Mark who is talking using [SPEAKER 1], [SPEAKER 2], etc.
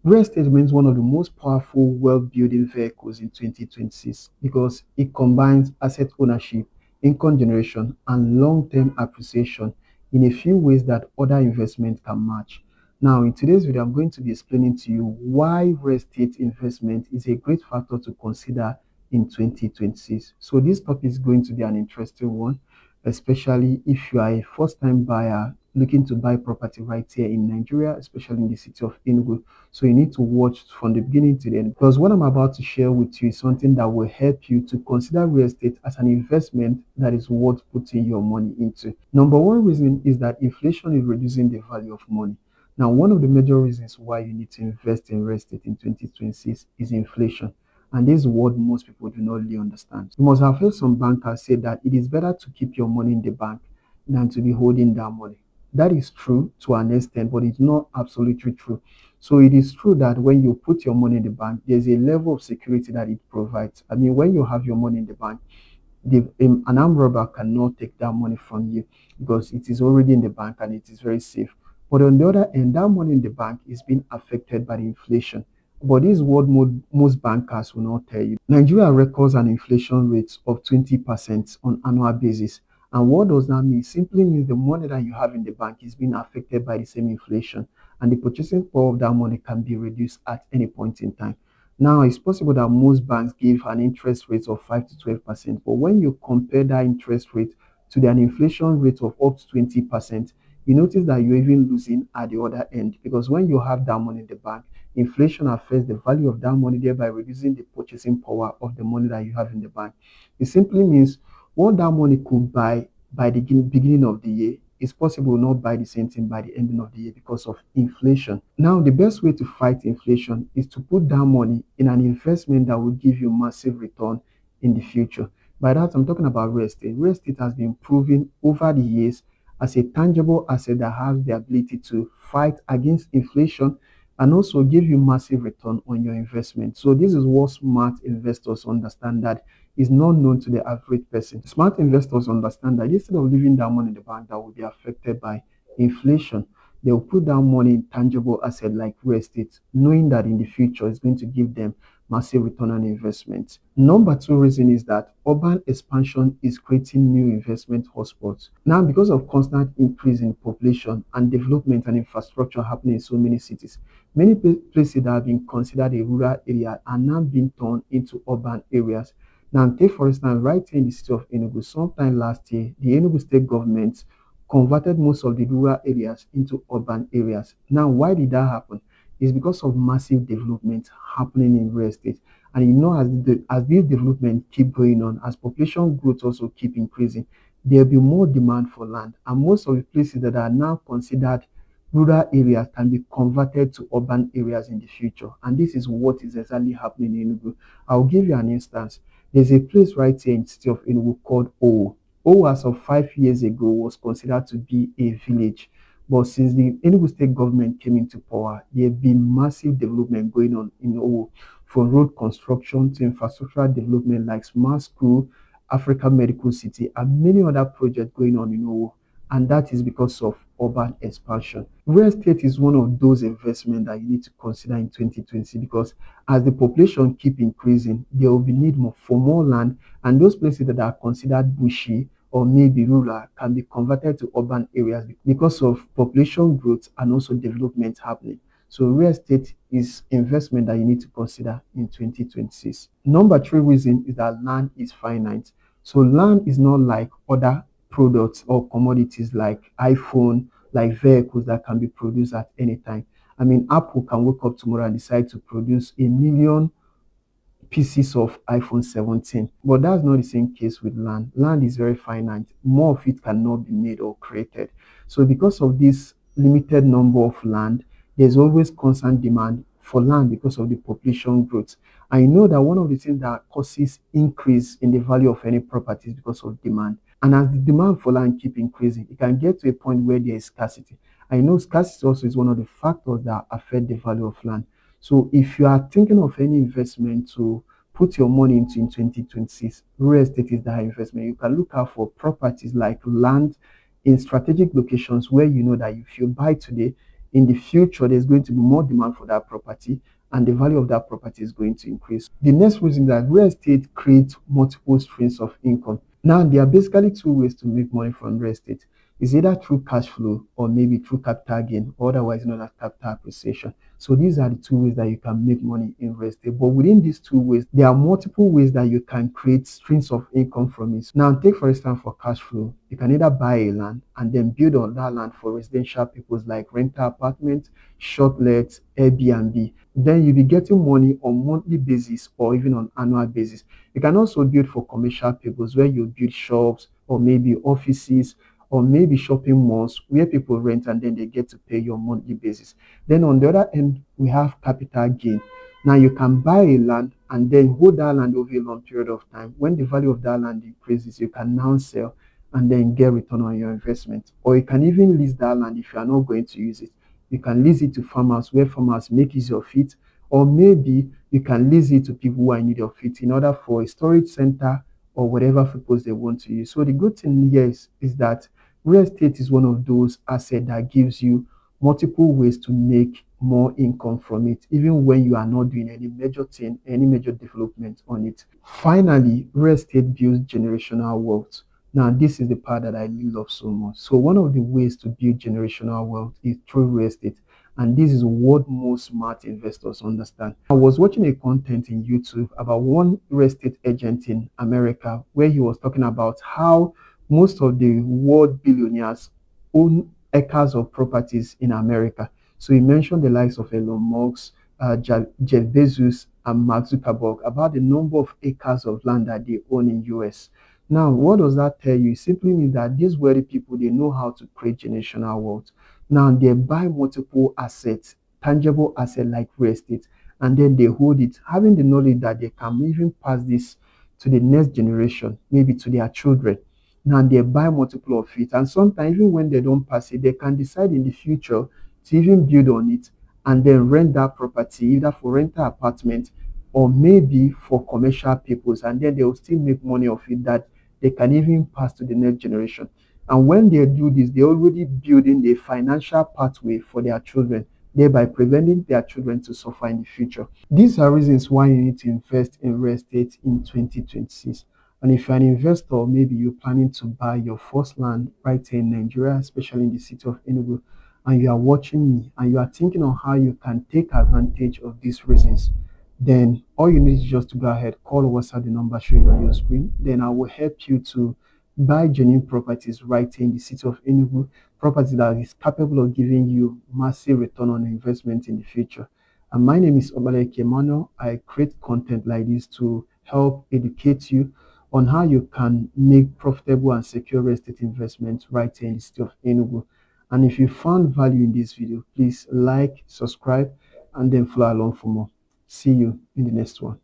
[SPEAKER 1] Real estate remains one of the most powerful wealth building vehicles in 2026 because it combines asset ownership, income generation, and long term appreciation in a few ways that other investments can match. Now, in today's video, I'm going to be explaining to you why real estate investment is a great factor to consider in 2026. So, this topic is going to be an interesting one, especially if you are a first time buyer looking to buy property right here in Nigeria, especially in the city of Enugu. So you need to watch from the beginning to the end because what I'm about to share with you is something that will help you to consider real estate as an investment that is worth putting your money into. Number one reason is that inflation is reducing the value of money. Now, one of the major reasons why you need to invest in real estate in 2026 is inflation. And this is what most people do not really understand. You must have heard some bankers say that it is better to keep your money in the bank than to be holding that money. That is true to an extent, but it's not absolutely true. So it is true that when you put your money in the bank, there's a level of security that it provides. I mean, when you have your money in the bank, an armed robber cannot take that money from you because it is already in the bank and it is very safe. But on the other end, that money in the bank is being affected by the inflation. But this is what most bankers will not tell you. Nigeria records an inflation rate of 20% on annual basis. And what does that mean? Simply means the money that you have in the bank is being affected by the same inflation, and the purchasing power of that money can be reduced at any point in time. Now, it's possible that most banks give an interest rate of 5 to 12%, but when you compare that interest rate to an inflation rate of up to 20%, you notice that you're even losing at the other end because when you have that money in the bank, inflation affects the value of that money, thereby reducing the purchasing power of the money that you have in the bank. It simply means what that money could buy by the beginning of the year is possible not buy the same thing by the ending of the year because of inflation. Now, the best way to fight inflation is to put that money in an investment that will give you massive return in the future. By that, I'm talking about real estate. Real estate has been proven over the years as a tangible asset that has the ability to fight against inflation and also give you massive return on your investment. So this is what smart investors understand that is not known to the average person. Smart investors understand that instead of leaving that money in the bank that will be affected by inflation, they will put down money in tangible asset like real estate, knowing that in the future it's going to give them massive return on investment. Number two reason is that urban expansion is creating new investment hotspots. Now, because of constant increase in population and development and infrastructure happening in so many cities, many places that have been considered a rural area are now being turned into urban areas. Now, take for instance, right here in the city of Enugu, sometime last year, the Enugu state government converted most of the rural areas into urban areas. Now, why did that happen? It's because of massive development happening in real estate. And you know, as this development keep going on, as population growth also keep increasing, there'll be more demand for land. And most of the places that are now considered rural areas can be converted to urban areas in the future. And this is what is exactly happening in Enugu. I'll give you an instance. There's a place right here in the city of Enugu called O. O, as of 5 years ago, was considered to be a village. But since the Enugu state government came into power, there have been massive development going on in O, from road construction to infrastructural development like smart school, African Medical City, and many other projects going on in O. And that is because of urban expansion. Real estate is one of those investments that you need to consider in 2020 because as the population keep increasing, there will be need for more land, and those places that are considered bushy or maybe rural can be converted to urban areas because of population growth and also development happening. So real estate is investment that you need to consider in 2026. Number three reason is that land is finite. So land is not like other products or commodities like iPhone, like vehicles that can be produced at any time. I mean, Apple can wake up tomorrow and decide to produce a million pieces of iPhone 17. But that's not the same case with land. Land is very finite. More of it cannot be made or created. So because of this limited number of land, there's always constant demand for land because of the population growth. I know that one of the things that causes increase in the value of any property is because of demand. And as the demand for land keep increasing, it can get to a point where there is scarcity. I know scarcity also is one of the factors that affect the value of land. So if you are thinking of any investment to put your money into in 2026, real estate is that investment. You can look out for properties like land in strategic locations where you know that if you buy today, in the future there's going to be more demand for that property and the value of that property is going to increase. The next reason that real estate creates multiple streams of income. Now, there are basically two ways to make money from real estate. It's either through cash flow or maybe through capital gain, or otherwise known as capital appreciation. So these are the two ways that you can make money in real estate. But within these two ways, there are multiple ways that you can create streams of income from it. Now, take for instance for cash flow, you can either buy a land and then build on that land for residential purposes like rental apartments, short lets, Airbnb. Then you'll be getting money on monthly basis or even on annual basis. You can also build for commercial purposes where you build shops or maybe offices or maybe shopping malls where people rent and then they get to pay you on monthly basis. Then on the other end, we have capital gain. Now you can buy a land and then hold that land over a long period of time. When the value of that land increases, you can now sell and then get return on your investment. Or you can even lease that land if you are not going to use it. You can lease it to farmers where farmers make use of it, or maybe you can lease it to people who are in need of it in order for a storage center or whatever purpose they want to use. So the good thing here is that real estate is one of those assets that gives you multiple ways to make more income from it, even when you are not doing any major thing, any major development on it. Finally, real estate builds generational wealth. Now, this is the part that I love so much. So, one of the ways to build generational wealth is through real estate. And this is what most smart investors understand. I was watching a content in YouTube about one real estate agent in America where he was talking about how most of the world billionaires own acres of properties in America. So he mentioned the likes of Elon Musk, Jeff Bezos, and Mark Zuckerberg about the number of acres of land that they own in US. Now, what does that tell you? It simply means that these wealthy people they know how to create generational wealth. Now they buy multiple assets, tangible assets like real estate, and then they hold it, having the knowledge that they can even pass this to the next generation, maybe to their children. Now they buy multiple of it, and sometimes even when they don't pass it, they can decide in the future to even build on it and then rent that property either for rental apartment or maybe for commercial purpose, and then they will still make money of it that they can even pass to the next generation. And when they do this, they're already building the financial pathway for their children, thereby preventing their children to suffer in the future. These are reasons why you need to invest in real estate in 2026. And if you're an investor, maybe you're planning to buy your first land right here in Nigeria, especially in the city of Enugu, and you are watching me and you are thinking on how you can take advantage of these reasons, then all you need is just to go ahead, call or WhatsApp the number showing on your screen. Then I will help you to buy genuine properties right here in the city of Enugu, property that is capable of giving you massive return on investment in the future. And my name is Obaleke Emmanuel. I create content like this to help educate you on how you can make profitable and secure real estate investments right here in the city of Enugu. And if you found value in this video, please like, subscribe, and then follow along for more. See you in the next one.